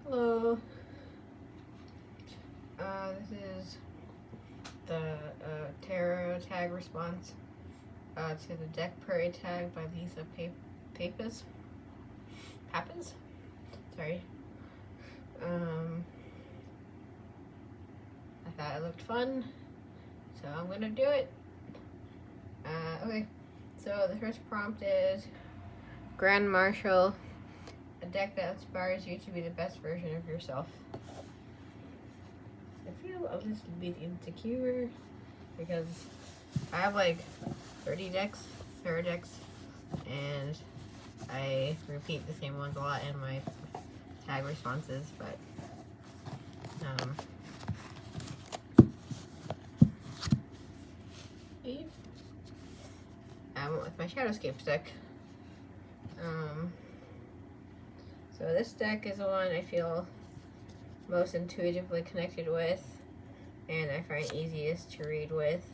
Hello. This is the tarot tag response to the deck prairie tag by Lisa Pappas. Pappas? Sorry. I thought it looked fun, so I'm gonna do it. Okay, so the first prompt is Grand Marshal, a deck that inspires you to be the best version of yourself. I feel I'll just be insecure because I have like 30 decks, tarot decks, and I repeat the same ones a lot in my tag responses, but I went with my Shadowscapes deck. So this deck is the one I feel most intuitively connected with, and I find easiest to read with.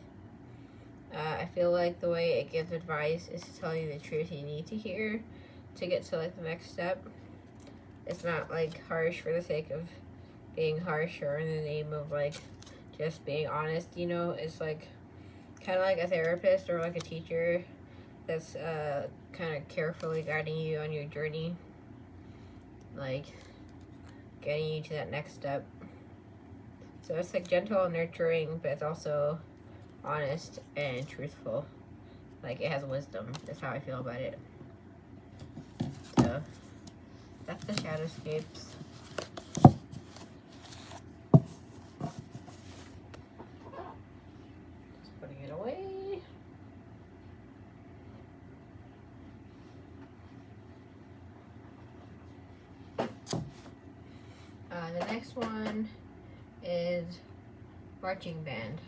I feel like the way it gives advice is to tell you the truth you need to hear to get to like the next step. It's not like harsh for the sake of being harsh or in the name of like just being honest, you know. It's like kind of like a therapist or like a teacher that's kind of carefully guiding you on your journey, like getting you to that next step. So it's like gentle and nurturing, but it's also honest and truthful. Like it has wisdom. That's how I feel about it. So that's the Shadowscapes. Just putting it away. The next one is Marching Band,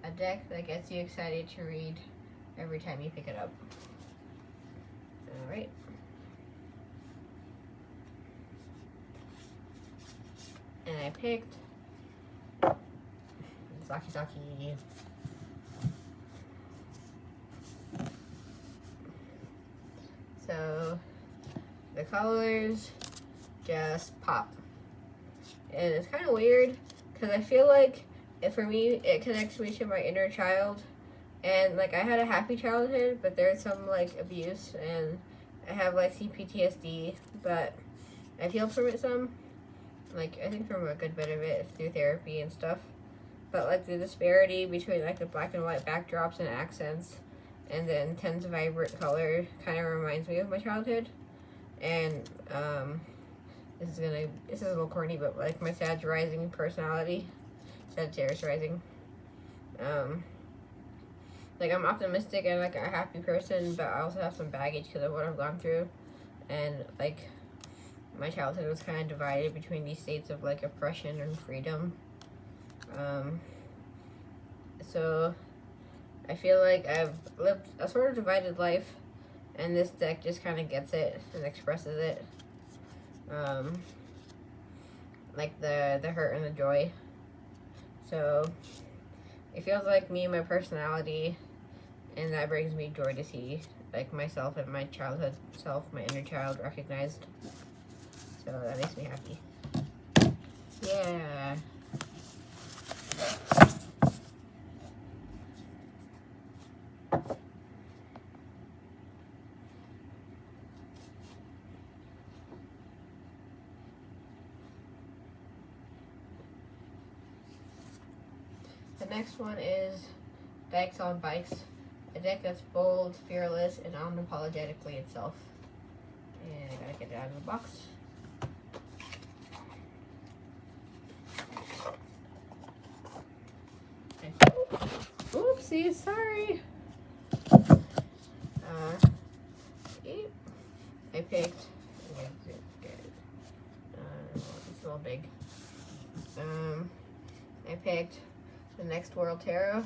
a deck that gets you excited to read every time you pick it up. Alright. And I picked Saki. So the colors just pop. And it's kind of weird because I feel like for me it connects me to my inner child, and like I had a happy childhood, but there's some like abuse, and I have like CPTSD, but I've healed from it some, like I think from a good bit of it through therapy and stuff. But like the disparity between like the black and white backdrops and accents and the intense vibrant color kind of reminds me of my childhood. And this is a little corny, but like my Sag rising personality, Sagittarius rising. Like I'm optimistic and like a happy person, but I also have some baggage because of what I've gone through, and like my childhood was kind of divided between these states of like oppression and freedom. So I feel like I've lived a sort of divided life, and this deck just kind of gets it and expresses it. Like the hurt and the joy. So it feels like me and my personality, and that brings me joy to see like myself and my childhood self, my inner child, recognized. So that makes me happy. Yeah. The next one is Bikes on Bikes, a deck that's bold, fearless, and unapologetically itself. And I gotta get it out of the box. Oopsie, sorry. I picked. It's a little big. I picked the Next World Tarot.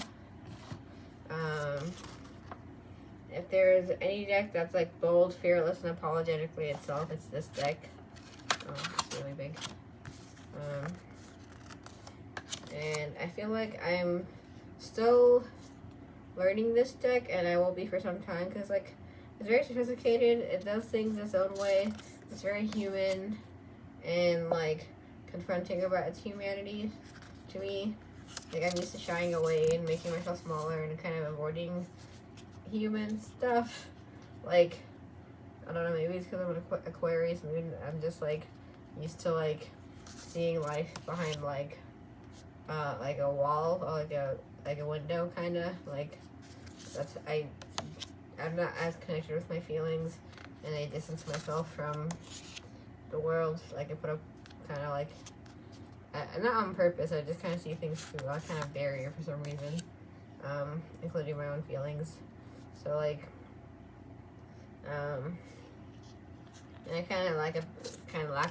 If there's any deck that's like bold, fearless, and apologetically itself, it's this deck. It's really big. And I feel like I'm still learning this deck, and I will be for some time, because like it's very sophisticated. It does things its own way. It's very human. and like confronting about its humanity to me. Like I'm used to shying away and making myself smaller and kind of avoiding human stuff. Like I don't know, maybe it's because I'm an Aquarius moon. I'm just like used to like seeing life behind like a wall or like a window kind of like I'm not as connected with my feelings, and I distance myself from the world. Like I put up kind of like not on purpose. I just kind of see things through a kind of barrier for some reason, including my own feelings. So like, and I kind of lack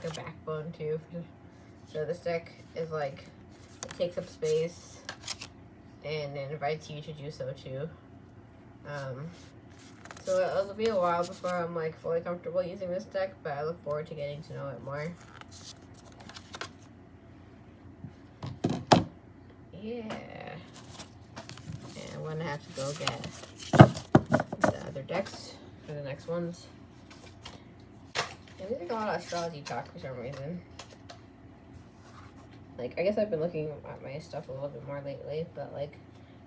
a backbone too. So this deck is like it takes up space, and it invites you to do so too. So it'll be a while before I'm like fully comfortable using this deck, but I look forward to getting to know it more. Yeah. And I'm gonna have to go get the other decks for the next ones. And we think a lot of astrology talk for some reason. Like, I guess I've been looking at my stuff a little bit more lately, but like,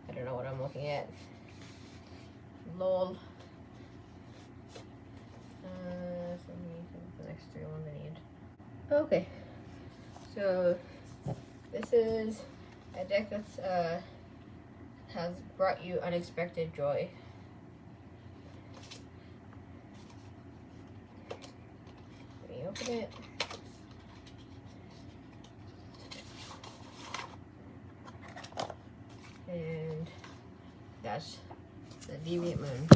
I don't know what I'm looking at. Lol. The next 3 ones I need. Okay. So, this is a deck that's, has brought you unexpected joy. Let me open it. And that's the Deviant Moon.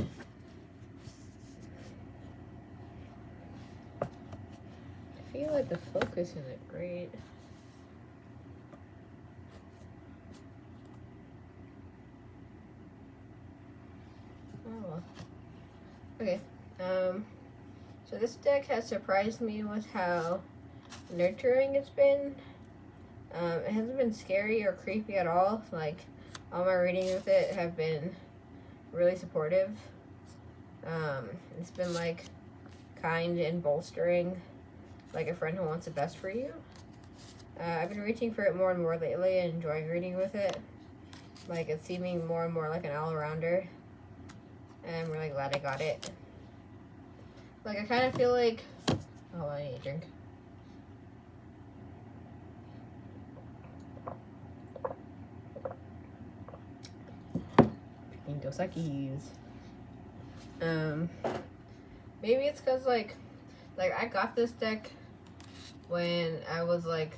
I feel like the focus isn't great. Oh well. Okay. So this deck has surprised me with how nurturing it's been. It hasn't been scary or creepy at all. Like, all my readings with it have been really supportive. It's been like kind and bolstering, like a friend who wants the best for you. I've been reaching for it more and more lately and enjoying reading with it. Like, it's seeming more and more like an all-arounder. And I'm really glad I got it. Like, I kind of feel like... Oh, I need a drink. Drinking Dos Equis. Maybe it's because, like, I got this deck when I was, like,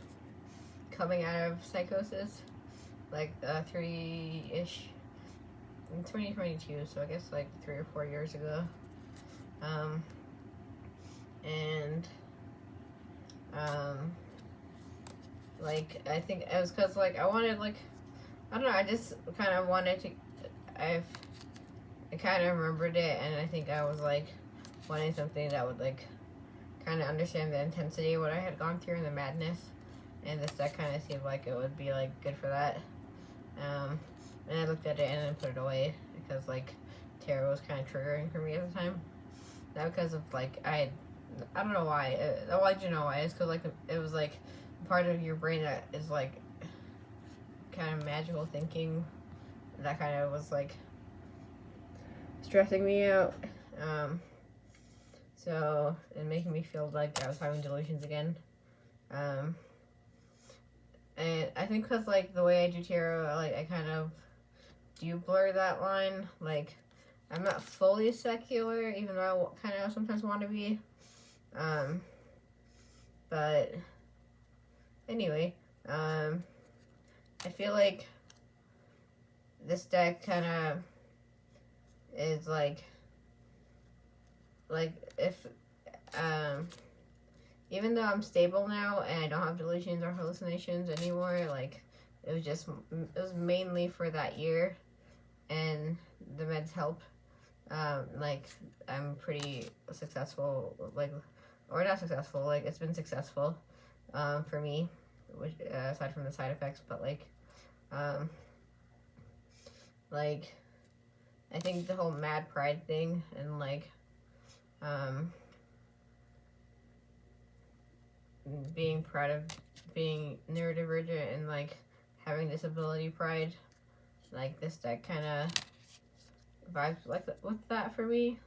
coming out of psychosis. Like, 3-ish. In 2022, so I guess, like, 3 or 4 years ago. Like, I think it was because, like, I wanted, like, I don't know, I just kind of wanted to, I kind of remembered it, and I think I was, like, wanting something that would, like, kind of understand the intensity of what I had gone through and the madness, and this deck kind of seemed like it would be, like, good for that. And I looked at it and then put it away, because, like, tarot was kind of triggering for me at the time. Not because of, like, I don't know why. I do know why. It's because, like, it was, like, part of your brain that is, like, kind of magical thinking. That kind of was, like, stressing me out. So, and making me feel like I was having delusions again. And I think because, like, the way I do tarot, like, I kind of do blur that line. Like, I'm not fully secular, even though I kind of sometimes want to be. But anyway, I feel like this deck kind of is like if, even though I'm stable now and I don't have delusions or hallucinations anymore, like, it was mainly for that year, and the meds help. Like, I'm pretty successful, like, or not successful, like, it's been successful, for me, which, aside from the side effects, but, like, I think the whole mad pride thing, and, like, being proud of being neurodivergent and like having disability pride. Like this deck kind of vibes like with that for me.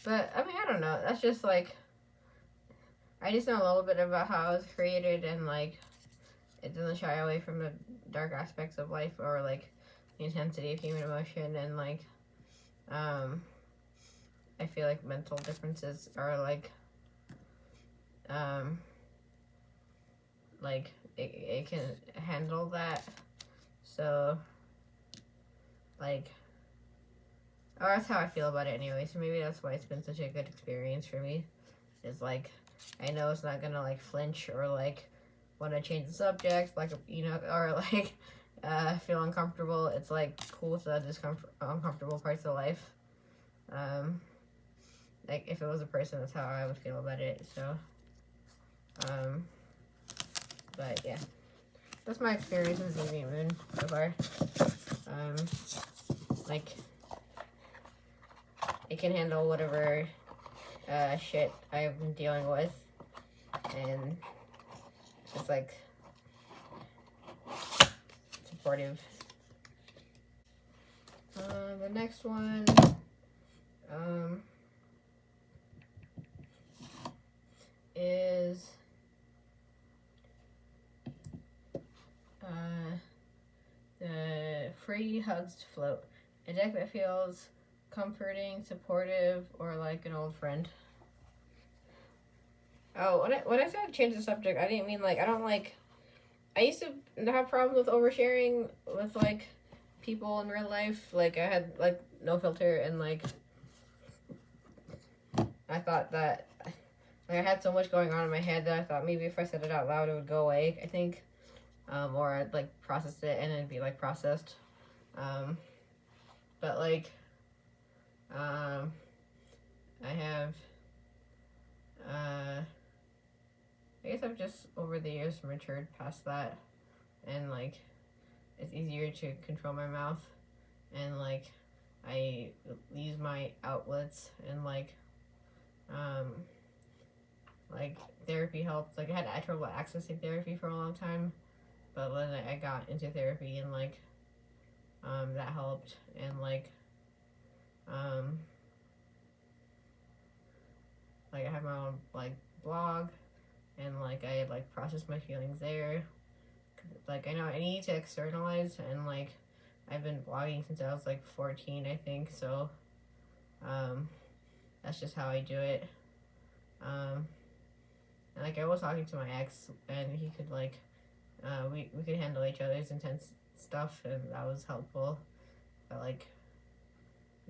But I mean, I don't know. That's just like, I just know a little bit about how it was created, and like it doesn't shy away from the dark aspects of life or like the intensity of human emotion, and like I feel like mental differences are like it can handle that. So like, or that's how I feel about it anyway, so maybe that's why it's been such a good experience for me. Is like, I know it's not gonna like flinch or like want to change the subject, like, you know, or like feel uncomfortable. It's like cool with the uncomfortable parts of life. Like if it was a person, that's how I would feel about it. So but yeah, that's my experience with Deviant Moon so far. Like it can handle whatever shit I've been dealing with, and it's like supportive. The next one is the Free Hugs Float, a deck that feels comforting, supportive, or like an old friend. Oh, when I said change the subject, I didn't mean like, I don't like, I used to have problems with oversharing with like people in real life. Like I had like no filter, and like I thought that like I had so much going on in my head that I thought maybe if I said it out loud it would go away, I think. Or I'd like processed it and it'd be like processed. But like I have I guess I've just over the years matured past that, and like it's easier to control my mouth, and like I use my outlets, and like therapy helped. Like I had trouble accessing therapy for a long time, but then I got into therapy, and like that helped, and like I have my own like blog, and like I like process my feelings there. Like I know I need to externalize, and like I've been blogging since I was like 14, I think, so that's just how I do it. And like I was talking to my ex, and he could like we could handle each other's intense stuff, and that was helpful. But like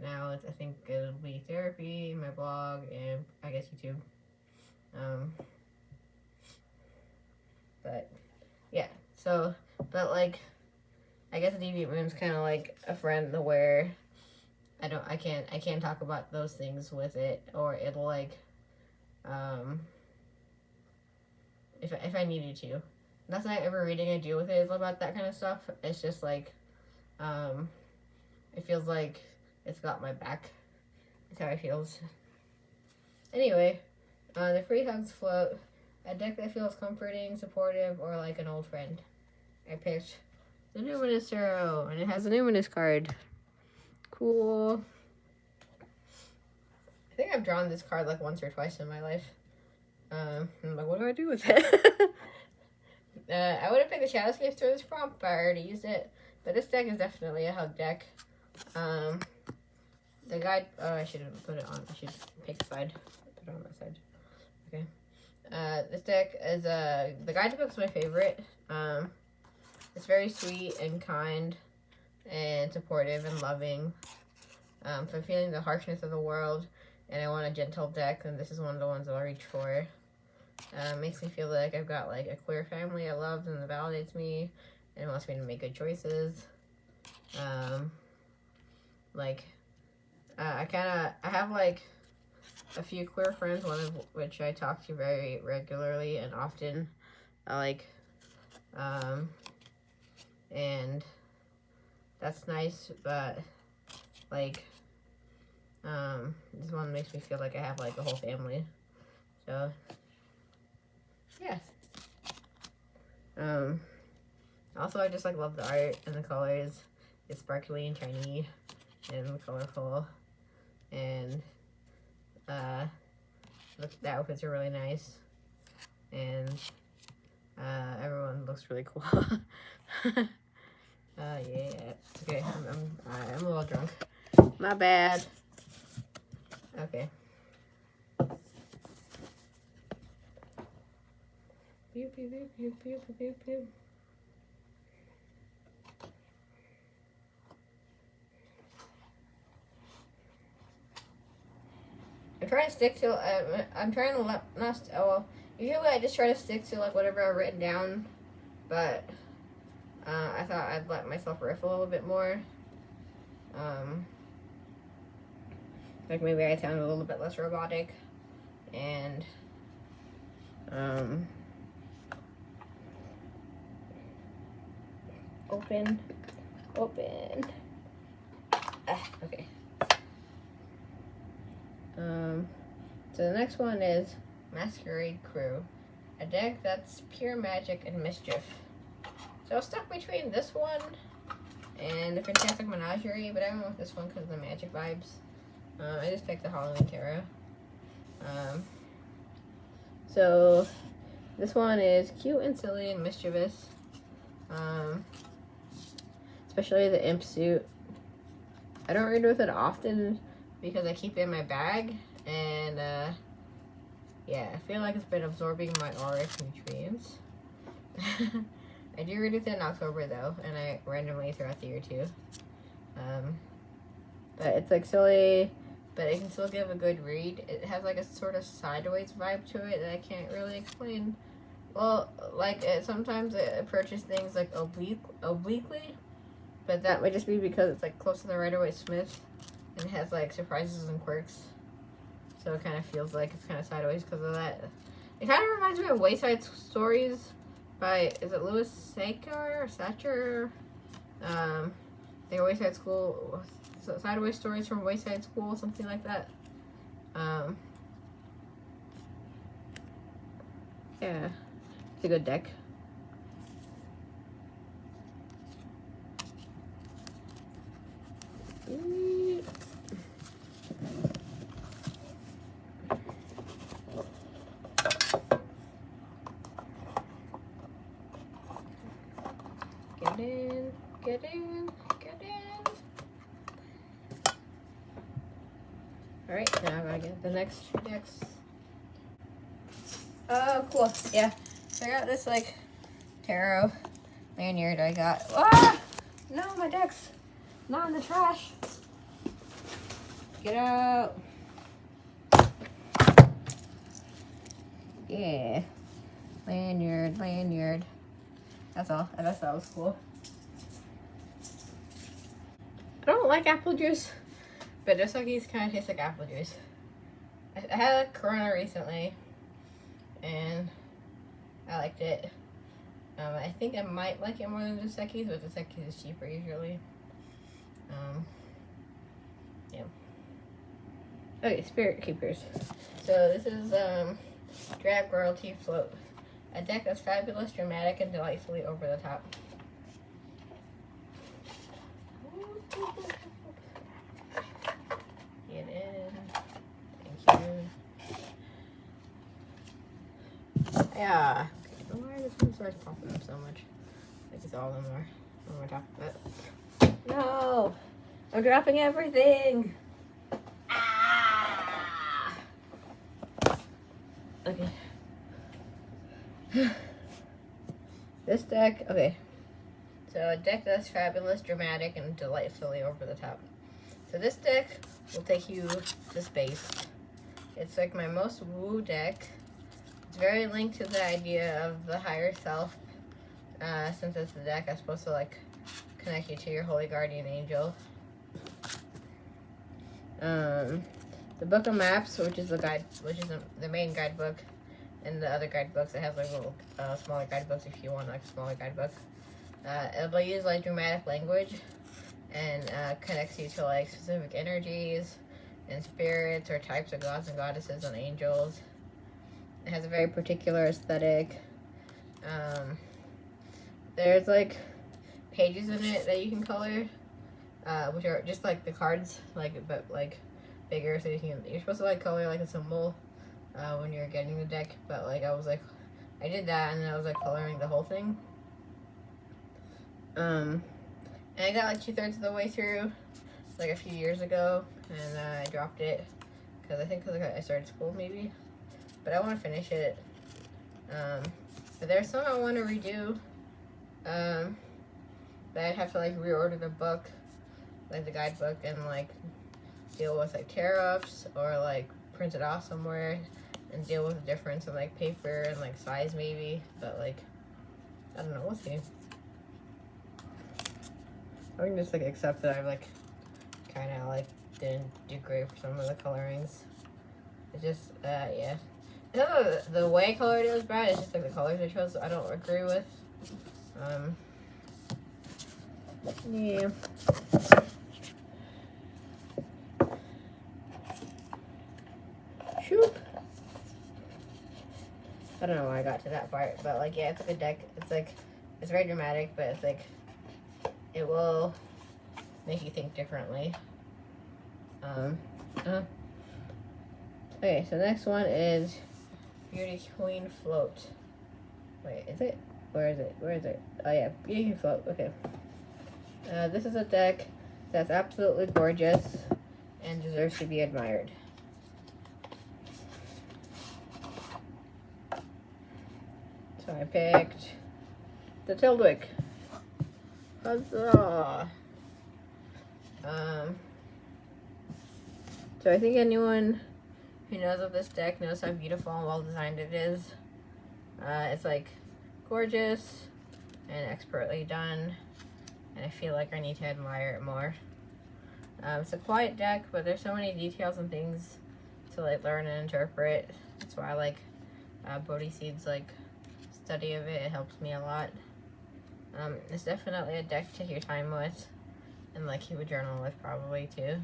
now I think it'll be therapy, my blog, and I guess YouTube. But yeah, so, but like I guess Deviant Moon's kind of like a friend where I can't talk about those things with it, or it'll like if I needed to. That's not ever reading I do with it is about that kind of stuff. It's just like it feels like it's got my back. That's how it feels. Anyway, the Free Hugs Float, a deck that feels comforting, supportive, or like an old friend. I picked the Numinous Tarot, and it has a Numinous card. Cool. I think I've drawn this card like once or twice in my life. I'm like, what do I do with it? I would have picked the Shadowscape for this prompt, but I already used it. But this deck is definitely a hug deck. The guide, I should have put it on, I should pick a side. Put it on that side. Okay. This deck is, the guidebook's my favorite. It's very sweet and kind and supportive and loving. If I'm feeling the harshness of the world and I want a gentle deck, then this is one of the ones I'll reach for. Makes me feel like I've got like a queer family I love and that validates me and wants me to make good choices. I have like a few queer friends, one of which I talk to very regularly and often. And that's nice, but like This one makes me feel like I have like a whole family. So yeah. Also I just like love the art and the colors. It's sparkly and shiny and colorful, and the outfits are really nice, and everyone looks really cool. Yeah. Okay, I'm a little drunk. My bad. Okay. Pew, pew, pew, pew, pew, pew, pew. I'm trying to stick to, I'm trying to usually I just try to stick to like whatever I've written down, but I thought I'd let myself riff a little bit more. Like maybe I sound a little bit less robotic, and open. Okay. So the next one is Masquerade Crew, a deck that's pure magic and mischief. So I was stuck between this one and the Fantastic Menagerie, but I went with this one because of the magic vibes. I just picked the Halloween Tarot. So this one is cute and silly and mischievous. Especially the imp suit. I don't read with it often because I keep it in my bag, and yeah, I feel like it's been absorbing my auric nutrients. I do read with it in October though, and I randomly throughout the year too. But it's like silly, but it can still give a good read. It has like a sort of sideways vibe to it that I can't really explain. Well, like sometimes it approaches things like obliquely, but that might just be because it's like close to the Rider-Waite Smith and has like surprises and quirks. So it kind of feels like it's kind of sideways because of that. It kind of reminds me of Wayside Stories by, is it Louis Sacher or Sacher? The Wayside School, Sideways Stories from Wayside School, something like that. Yeah, it's a good deck. Get in, get in, get in. Alright, now I gotta get the next two decks. Oh, cool. Yeah. So I got this, like, tarot lanyard I got. Ah! No, my deck's not in the trash. Get out. Yeah. Lanyard. That's all. I thought that was cool. I don't like apple juice, but Dos Equis kind of tastes like apple juice. I had a Corona recently, and I liked it. I think I might like it more than Dos Equis, but Dos Equis is cheaper usually. Yeah. Okay, Spirit Keepers. So this is Drag Royalty Float, a deck that's fabulous, dramatic, and delightfully over the top. Get in. Thank you. Yeah. Okay, why this one starts popping up so much? Like it's all in there. When we're talking about. No! I'm dropping everything! Ah! Okay. This deck, okay. So a deck that's fabulous, dramatic, and delightfully over the top. So this deck will take you to space. It's like my most woo deck. It's very linked to the idea of the higher self, since it's the deck that's supposed to like connect you to your holy guardian angel. The Book of Maps, which is the main guidebook, and the other guidebooks, it has like little smaller guidebooks if you want like a smaller guidebook. It'll use like dramatic language and connects you to like specific energies and spirits or types of gods and goddesses and angels. It has a very particular aesthetic. There's like pages in it that you can color, which are just like the cards, like but like bigger, so you're supposed to like color like a symbol when you're getting the deck. But like I did that, and then I was like coloring the whole thing. And I got like 2/3 of the way through, like a few years ago, and I dropped it because I started school maybe. But I want to finish it. But there's some I want to redo. But I'd have to like reorder the book, like the guidebook, and like deal with like tear-ups or like print it off somewhere and deal with the difference in like paper and like size maybe. But like, I don't know, we'll see. I can just like accept that I like kind of like didn't do great for some of the colorings. It's just yeah. It's not the way I colored it was bad. It's just like the colors I chose I don't agree with. Yeah. Shoot. I don't know why I got to that part, but like yeah, it's a good deck. It's like it's very dramatic, but it's like it will make you think differently. Okay, so the next one is Beauty Queen Float. Wait, is it? Where is it? Where is it? Oh yeah, Beauty Queen Float. Okay. This is a deck that's absolutely gorgeous and deserves to be admired. So I picked the Tildwick. Huzzah! So I think anyone who knows of this deck knows how beautiful and well designed it is. It's like gorgeous and expertly done, and I feel like I need to admire it more. It's a quiet deck, but there's so many details and things to like learn and interpret. That's why I like Bodhiseed's like study of it. It helps me a lot. It's definitely a deck to take your time with and like keep a journal with probably too.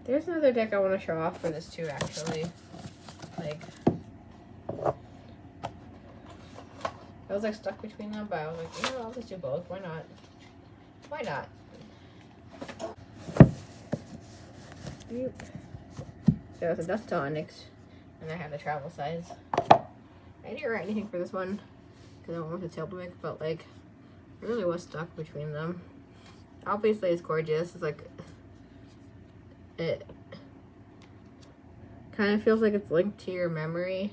There's another deck I want to show off for this too, actually. Like, I was like stuck between them, but I was like, you know, I'll just do both. Why not? Why not? So it's a Dust Onyx, and I have the travel size. I didn't write anything for this one because I went with the Tildwick, but like, I really was stuck between them. Obviously, it's gorgeous. It's like, it kind of feels like it's linked to your memory,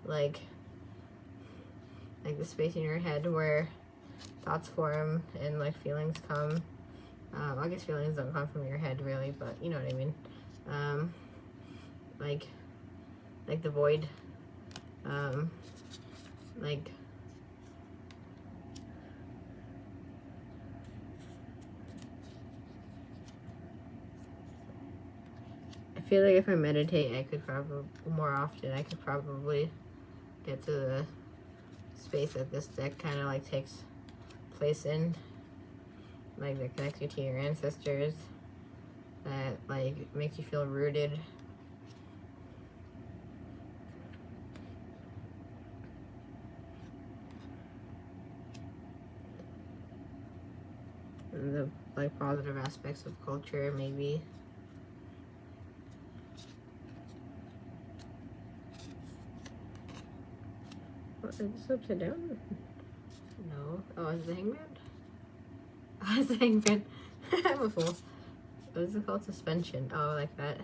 like the space in your head where thoughts form and like feelings come. I guess feelings don't come from your head really, but you know what I mean. Like the void. Like I feel like if I meditate, I could probably more often. I could probably get to the space that this deck kind of like takes place in, like that connects you to your ancestors, that like makes you feel rooted. And the like positive aspects of culture, maybe. Is this upside down? No. Oh, is it the Hangman? Oh, it's the Hangman. I'm a fool. What is it called? Suspension. Oh, like that.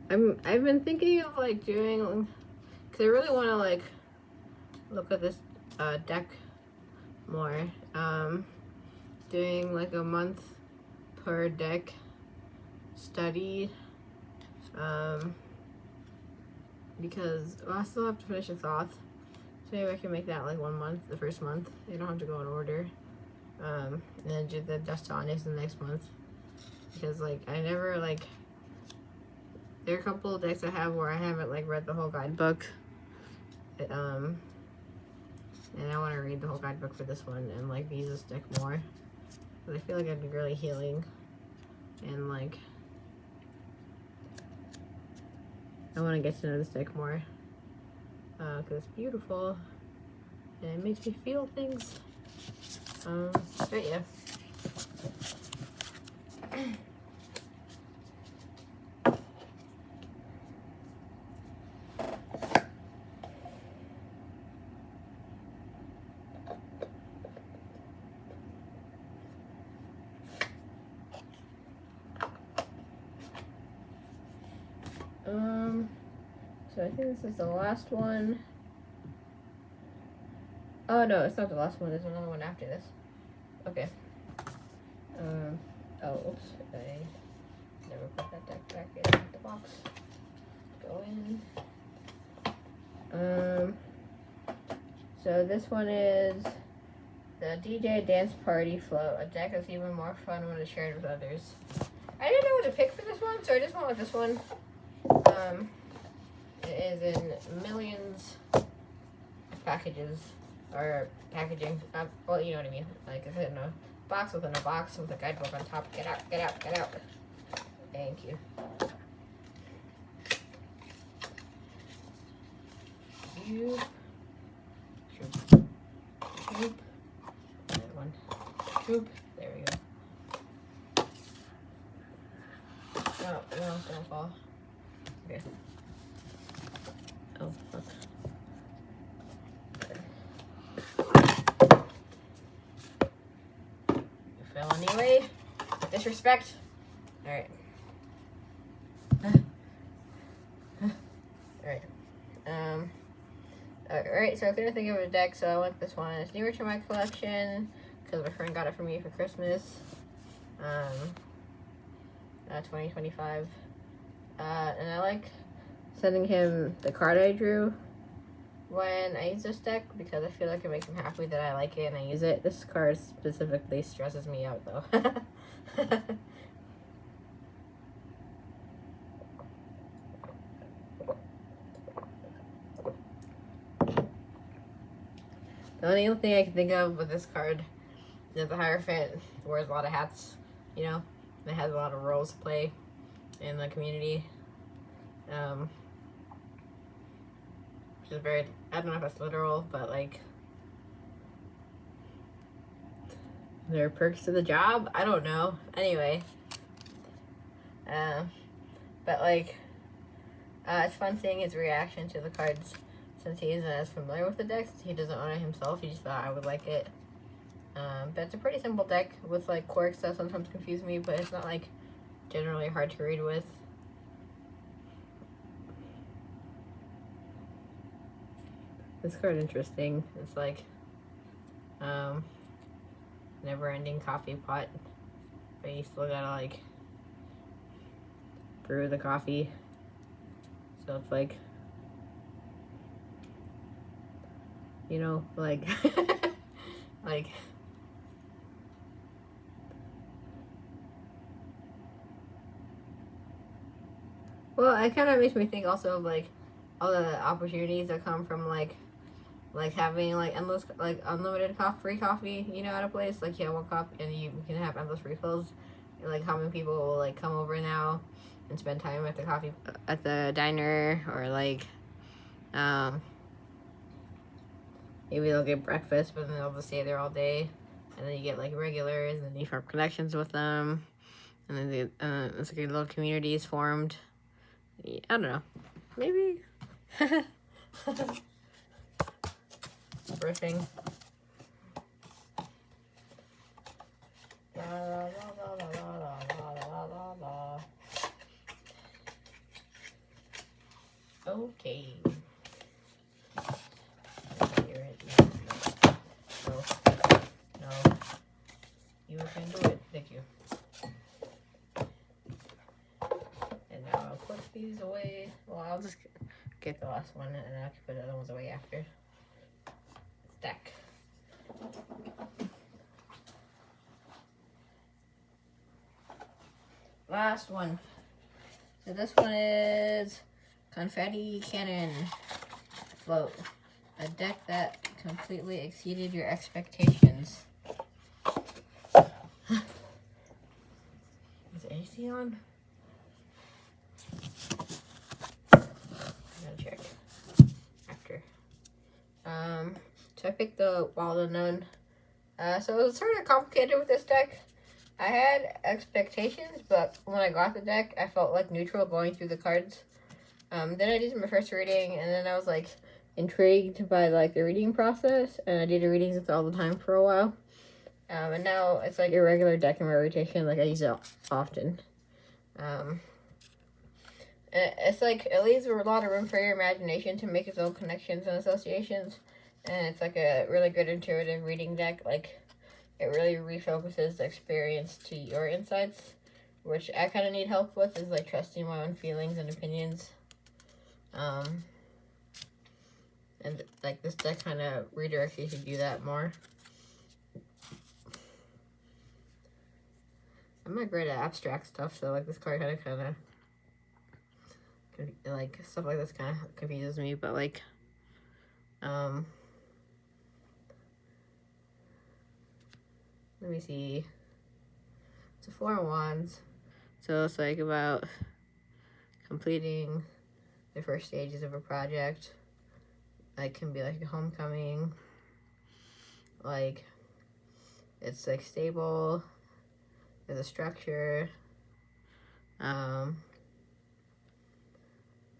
I've been thinking of like doing, because I really want to like look at this deck more. Doing like a month per deck study. Because I still have to finish the Thoth, so maybe I can make that like 1 month, the first month. You don't have to go in order. And then do the Dust Onyx the next month, because like I never like. There are a couple of decks I have where I haven't like read the whole guidebook. And I want to read the whole guidebook for this one and like use this deck more. But I feel like I'd be really healing. And like, I want to get to know this deck more. Because it's beautiful. And it makes me feel things. But yeah. So I think this is the last one. Oh no, it's not the last one. There's another one after this. Okay. Oh, oops. I never put that deck back in the box. Go in. So this one is the DJ Dance Party Float. A deck that's even more fun when it's shared with others. I didn't know what to pick for this one, so I just went with this one. It is in millions of packages, or packaging, well, you know what I mean, like it's in a box within a box with a guidebook on top. Get out, get out, get out. Thank you. Shoop. Shoop. Shoop. That one. Shoop. There we go. No, no, don't fall. Okay. Oh, fuck. You fell anyway? Disrespect. Alright. Alright. Alright, so I couldn't think of a deck, so I went this one. It's newer to my collection, because my friend got it for me for Christmas. 2025. And I like sending him the card I drew when I use this deck because I feel like it makes him happy that I like it and I use it. This card specifically stresses me out though. The only thing I can think of with this card is the Hierophant wears a lot of hats, you know, and it has a lot of roles to play in the community. Which is very, I don't know if that's literal, but like, there are perks to the job? I don't know. Anyway. But like, it's fun seeing his reaction to the cards since he isn't as familiar with the deck, since he doesn't own it himself. He just thought I would like it. But it's a pretty simple deck with like quirks that sometimes confuse me, but it's not like generally hard to read with. This card interesting. It's like never-ending coffee pot, but you still gotta like brew the coffee. So it's like, you know, like like well, it kind of makes me think also of like all the opportunities that come from like having like endless, like unlimited free coffee, you know, at a place. Like you have one cup and you can have endless refills. And like how many people will like come over now and spend time at the diner, or like maybe they'll get breakfast but then they'll just stay there all day, and then you get like regulars and you form connections with them, and then it's like a little community is formed. I don't know, maybe. Riffing. La, la, la, la, la, la, la, la. Okay. Hear it. No. No. You can do it. Thank you. And now I'll put these away. Well, I'll just get the last one and then I can put the other ones away after. Stack. Last one. So this one is Confetti Cannon Float. A deck that completely exceeded your expectations. Is AC on? I gotta check after. So I picked the Wild Unknown. So it was sort of complicated with this deck. I had expectations, but when I got the deck, I felt like neutral going through the cards. Then I did my first reading, and then I was like intrigued by like the reading process, and I did the readings all the time for a while. And now it's like a regular deck in my rotation. Like I use it often. It's like it leaves a lot of room for your imagination to make its own connections and associations, and it's like a really good intuitive reading deck. Like it really refocuses the experience to your insights, which I kind of need help with, is like trusting my own feelings and opinions. And like this deck kind of redirects you to do that more. I'm not great at abstract stuff, so like this card kind of like stuff like this kind of confuses me, but like let me see. It's a 4 of Wands, so it's like about completing the first stages of a project. Like can be like a homecoming, like it's like stable, there's a structure.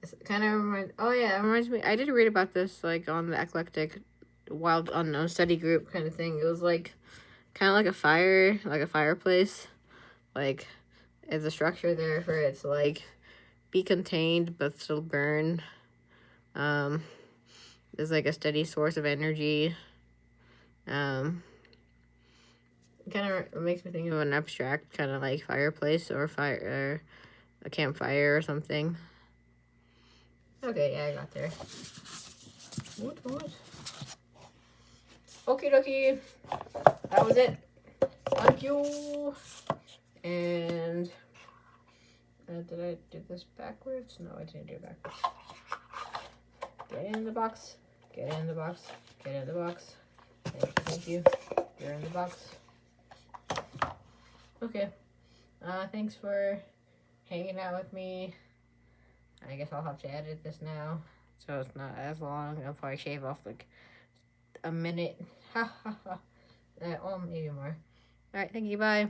It's kind of reminds, oh yeah, it reminds me, I did read about this like on the Eclectic Wild Unknown study group kind of thing. It was like kind of like a fire, like a fireplace, like there's a structure there for it to like be contained but still burn. There's like a steady source of energy. It kind of makes me think of an abstract kind of like fireplace or fire, or a campfire or something. Okay, yeah, I got there. What? Okie dokie. That was it. Thank you. And did I do this backwards? No, I didn't do it backwards. Get in the box. Get in the box. Get in the box. Thank you. You're in the box. Okay. Thanks for hanging out with me. I guess I'll have to edit this now, so it's not as long. I'll probably shave off like a minute. Ha ha ha. Well, maybe more. Alright, thank you. Bye.